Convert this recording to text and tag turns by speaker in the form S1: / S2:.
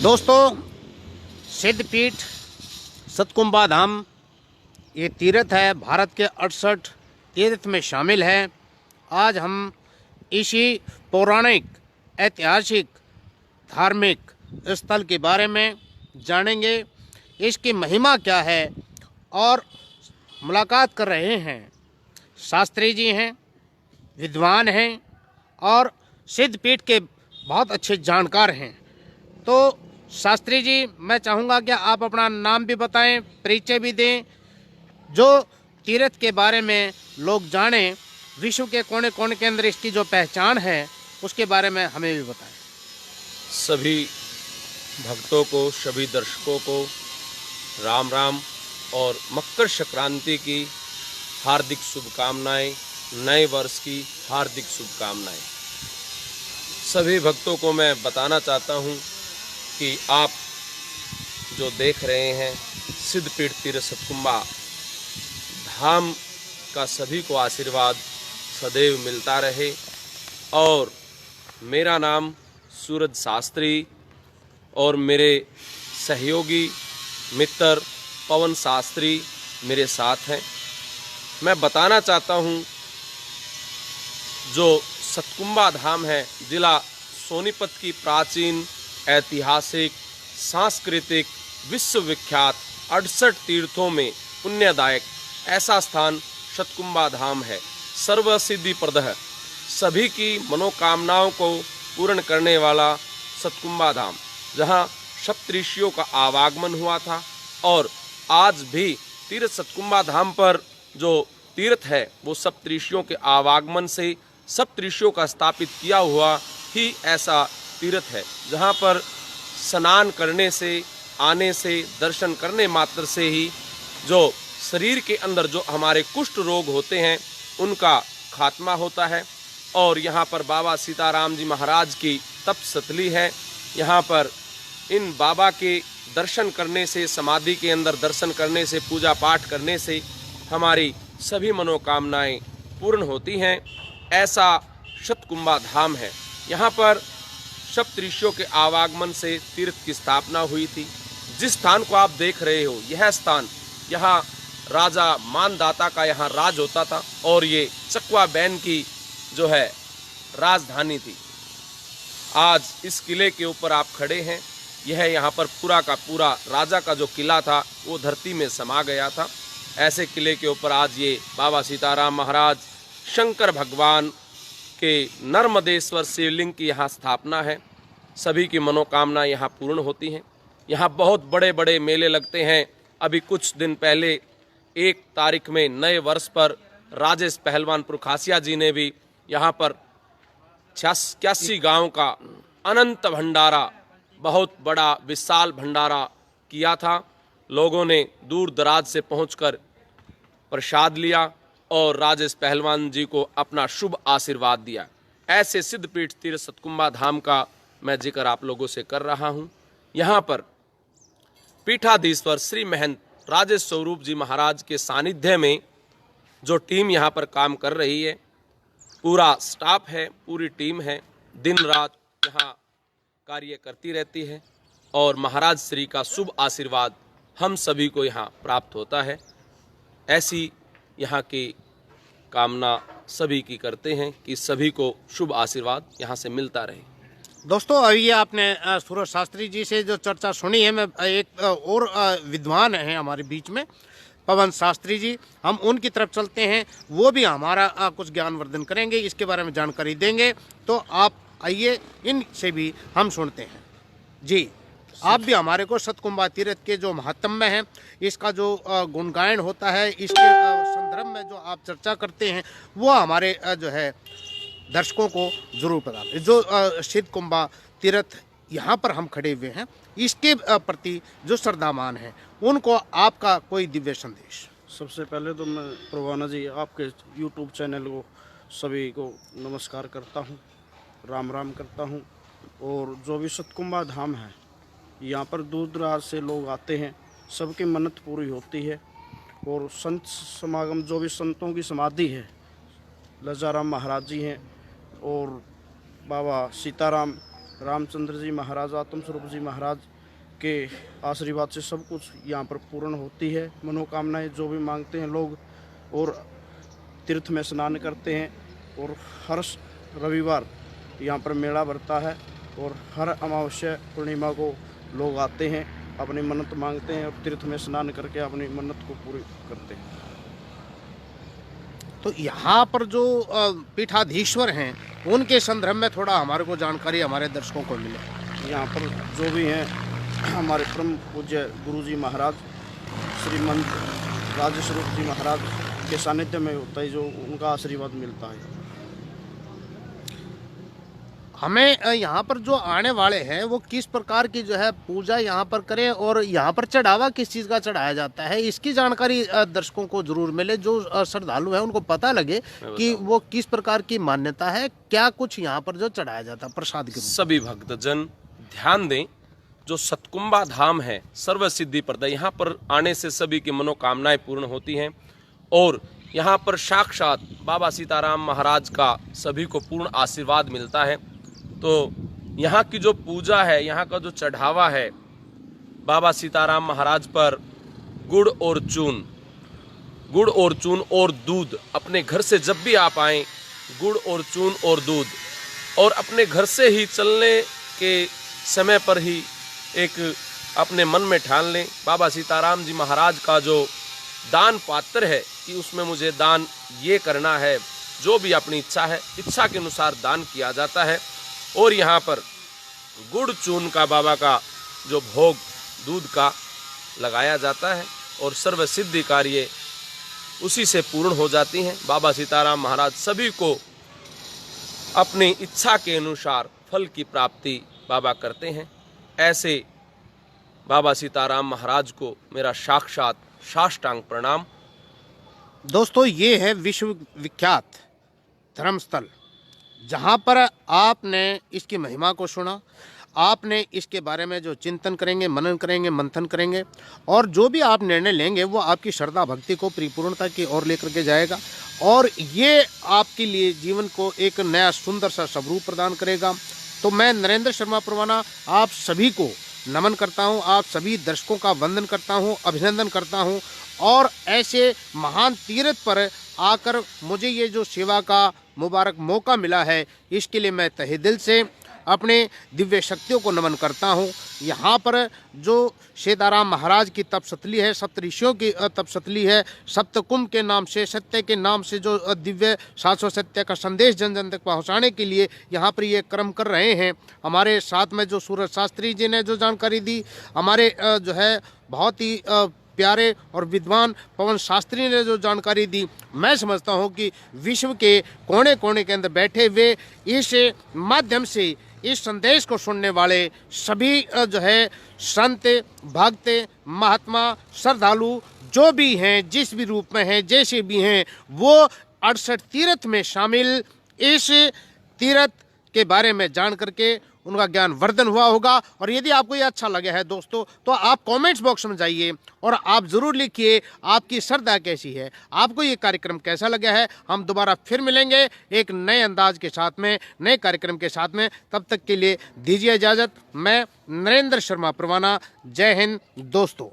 S1: दोस्तों, सिद्धपीठ सतकुंभा धाम ये तीर्थ है, भारत के 68 तीर्थ में शामिल है। आज हम इसी पौराणिक, ऐतिहासिक, धार्मिक स्थल के बारे में जानेंगे, इसकी महिमा क्या है। और मुलाकात कर रहे हैं, शास्त्री जी हैं, विद्वान हैं और सिद्धपीठ के बहुत अच्छे जानकार हैं। तो शास्त्री जी, मैं चाहूँगा कि आप अपना नाम भी बताएं, परिचय भी दें, जो तीर्थ के बारे में लोग जानें, विश्व के कोने कोने के अंदर इसकी जो पहचान है उसके बारे में हमें भी बताएं।
S2: सभी भक्तों को, सभी दर्शकों को राम राम और मकर संक्रांति की हार्दिक शुभकामनाएं, नए वर्ष की हार्दिक शुभकामनाएं। सभी भक्तों को मैं बताना चाहता हूं कि आप जो देख रहे हैं सिद्धपीठ तीर्थ सतकुंभा धाम का सभी को आशीर्वाद सदैव मिलता रहे। और मेरा नाम सूरज शास्त्री और मेरे सहयोगी मित्र पवन शास्त्री मेरे साथ हैं। मैं बताना चाहता हूं, जो सतकुंभा धाम है, जिला सोनीपत की प्राचीन, ऐतिहासिक, सांस्कृतिक, विश्वविख्यात 68 तीर्थों में पुण्यदायक ऐसा स्थान सतकुंभा धाम है। सर्वसिद्धि प्रदः, सभी की मनोकामनाओं को पूर्ण करने वाला सतकुंभा धाम, जहाँ सप्तऋषियों का आवागमन हुआ था। और आज भी तीर्थ सतकुंभा धाम पर जो तीर्थ है वो सप्तऋषियों के आवागमन से, सप्तऋषियों का स्थापित किया हुआ ही ऐसा तीर्थ है, जहाँ पर स्नान करने से, आने से, दर्शन करने मात्र से ही जो शरीर के अंदर जो हमारे कुष्ठ रोग होते हैं उनका खात्मा होता है। और यहाँ पर बाबा सीताराम जी महाराज की तपस्थली है। यहाँ पर इन बाबा के दर्शन करने से, समाधि के अंदर दर्शन करने से, पूजा पाठ करने से हमारी सभी मनोकामनाएं पूर्ण होती हैं। ऐसा सतकुंभा धाम है। यहाँ पर सप्तऋषियों के आवागमन से तीर्थ की स्थापना हुई थी। जिस स्थान को आप देख रहे हो, यह स्थान, यहाँ राजा मानदाता का यहाँ राज होता था और ये चकवा बैन की जो है राजधानी थी। आज इस किले के ऊपर आप खड़े हैं, यह यहाँ पर पूरा का पूरा राजा का जो किला था वो धरती में समा गया था। ऐसे किले के ऊपर आज ये बाबा सीताराम महाराज, शंकर भगवान के नर्मदेश्वर शिवलिंग की यहाँ स्थापना है। सभी की मनोकामना यहाँ पूर्ण होती हैं। यहाँ बहुत बड़े बड़े मेले लगते हैं। अभी कुछ दिन पहले 1 तारीख में नए वर्ष पर राजेश पहलवान पुरखासिया जी ने भी यहाँ पर 86 गांव का अनंत भंडारा, बहुत बड़ा विशाल भंडारा किया था। लोगों ने दूर दराज से पहुंचकर प्रसाद लिया और राजेश पहलवान जी को अपना शुभ आशीर्वाद दिया। ऐसे सिद्धपीठ तीर्थ सतकुंभा धाम का मैं जिक्र आप लोगों से कर रहा हूं। यहाँ पर पीठाधीश्वर श्री महंत राजेश स्वरूप जी महाराज के सानिध्य में जो टीम यहाँ पर काम कर रही है, पूरा स्टाफ है, पूरी टीम है, दिन रात यहाँ कार्य करती रहती है और महाराज श्री का शुभ आशीर्वाद हम सभी को यहाँ प्राप्त होता है। ऐसी यहाँ की कामना सभी की करते हैं कि सभी को शुभ आशीर्वाद यहाँ से मिलता रहे।
S1: दोस्तों, अभी ये आपने सूरज शास्त्री जी से जो चर्चा सुनी है, मैं एक और विद्वान हैं हमारे बीच में, पवन शास्त्री जी, हम उनकी तरफ चलते हैं। वो भी हमारा कुछ ज्ञानवर्धन करेंगे, इसके बारे में जानकारी देंगे। तो आप आइए, इनसे भी हम सुनते हैं। जी, आप भी हमारे को सतकुंभा तीर्थ के जो महात्म्य है, इसका जो गुणगायन होता है, इसके संदर्भ में जो आप चर्चा करते हैं, वो हमारे जो है दर्शकों को जरूर पता है। जो सिद्धकुंभा तीर्थ यहाँ पर हम खड़े हुए हैं, इसके प्रति जो श्रद्धामान हैं, उनको आपका कोई दिव्य संदेश।
S3: सबसे पहले तो मैं प्रवाना जी आपके YouTube चैनल को सभी को नमस्कार करता हूँ, राम राम करता हूँ। और जो भी सतकुंभा धाम है, यहाँ पर दूर दराज से लोग आते हैं, सबकी मन्नत पूरी होती है। और संत समागम, जो भी संतों की समाधि है, लजाराम महाराज जी हैं और बाबा सीताराम रामचंद्र जी महाराज, आत्म स्वरूप जी महाराज के आशीर्वाद से सब कुछ यहाँ पर पूर्ण होती है। मनोकामनाएं जो भी मांगते हैं लोग, और तीर्थ में स्नान करते हैं। और हर रविवार यहाँ पर मेला भरता है, और हर अमावस्या पूर्णिमा को लोग आते हैं, अपनी मन्नत मांगते हैं और तीर्थ में स्नान करके अपनी मन्नत को पूरी करते हैं।
S1: तो यहाँ पर जो पीठाधीश्वर हैं उनके संदर्भ में थोड़ा हमारे को जानकारी हमारे दर्शकों को मिले।
S3: यहाँ पर जो भी हैं हमारे परम पूज्य गुरु जी महाराज श्रीमंत राजेश्वर जी महाराज के सानिध्य में होता है, जो उनका आशीर्वाद मिलता है।
S1: हमें यहाँ पर जो आने वाले हैं वो किस प्रकार की जो है पूजा यहाँ पर करें, और यहाँ पर चढ़ावा किस चीज़ का चढ़ाया जाता है, इसकी जानकारी दर्शकों को जरूर मिले। जो श्रद्धालु हैं उनको पता लगे कि वो किस प्रकार की मान्यता है, क्या कुछ यहाँ पर जो चढ़ाया जाता है प्रसाद के रूप में।
S2: सभी भक्तजन ध्यान दें, जो सतकुंबा धाम है सर्व सिद्धि प्रद, यहाँ पर आने से सभी की मनोकामनाएं पूर्ण होती हैं, और यहाँ पर साक्षात बाबा सीताराम महाराज का सभी को पूर्ण आशीर्वाद मिलता है। तो यहाँ की जो पूजा है, यहाँ का जो चढ़ावा है, बाबा सीताराम महाराज पर गुड़ और चून और दूध, अपने घर से जब भी आप आएँ गुड़ और चून और दूध, और अपने घर से ही चलने के समय पर ही एक अपने मन में ठान लें, बाबा सीताराम जी महाराज का जो दान पात्र है कि उसमें मुझे दान ये करना है, जो भी अपनी इच्छा है, इच्छा के अनुसार दान किया जाता है। और यहाँ पर गुड़ चून का बाबा का जो भोग दूध का लगाया जाता है, और सर्व सिद्धि कार्य उसी से पूर्ण हो जाती हैं। बाबा सीताराम महाराज सभी को अपनी इच्छा के अनुसार फल की प्राप्ति बाबा करते हैं। ऐसे बाबा सीताराम महाराज को मेरा साक्षात साष्टांग प्रणाम।
S1: दोस्तों, ये है विश्व विख्यात धर्मस्थल, जहाँ पर आपने इसकी महिमा को सुना, आपने इसके बारे में जो चिंतन करेंगे, मनन करेंगे, मंथन करेंगे, और जो भी आप निर्णय लेंगे वो आपकी श्रद्धा भक्ति को परिपूर्णता की ओर लेकर के जाएगा, और ये आपके लिए जीवन को एक नया सुंदर सा स्वरूप प्रदान करेगा। तो मैं नरेंद्र शर्मा परवाना आप सभी को नमन करता हूँ, आप सभी दर्शकों का वंदन करता हूँ, अभिनंदन करता हूँ, और ऐसे महान तीर्थ पर आकर मुझे ये जो सेवा का मुबारक मौका मिला है, इसके लिए मैं तहे दिल से अपने दिव्य शक्तियों को नमन करता हूँ। यहाँ पर जो सीताराम महाराज की तपस्थली है, सप्तऋषियों की तपस्थली है, सप्तकुंभ के नाम से, सत्य के नाम से जो दिव्य शाश्वत सत्य का संदेश जन जन तक पहुँचाने के लिए यहाँ पर ये कर्म कर रहे हैं। हमारे साथ में जो सूरज शास्त्री जी ने जो जानकारी दी, हमारे जो है बहुत ही प्यारे और विद्वान पवन शास्त्री ने जो जानकारी दी, मैं समझता हूँ कि विश्व के कोने कोने के अंदर बैठे हुए इस माध्यम से इस संदेश को सुनने वाले सभी जो है संत, भक्त, महात्मा, श्रद्धालु जो भी हैं, जिस भी रूप में हैं, जैसे भी हैं, वो 68 तीर्थ में शामिल इस तीर्थ के बारे में जान करके उनका ज्ञान वर्धन हुआ होगा। और यदि आपको ये अच्छा लगा है दोस्तों, तो आप कमेंट्स बॉक्स में जाइए और आप ज़रूर लिखिए आपकी श्रद्धा कैसी है, आपको ये कार्यक्रम कैसा लगा है। हम दोबारा फिर मिलेंगे एक नए अंदाज के साथ में, नए कार्यक्रम के साथ में। तब तक के लिए दीजिए इजाज़त। मैं नरेंद्र शर्मा परवाना। जय हिंद दोस्तों।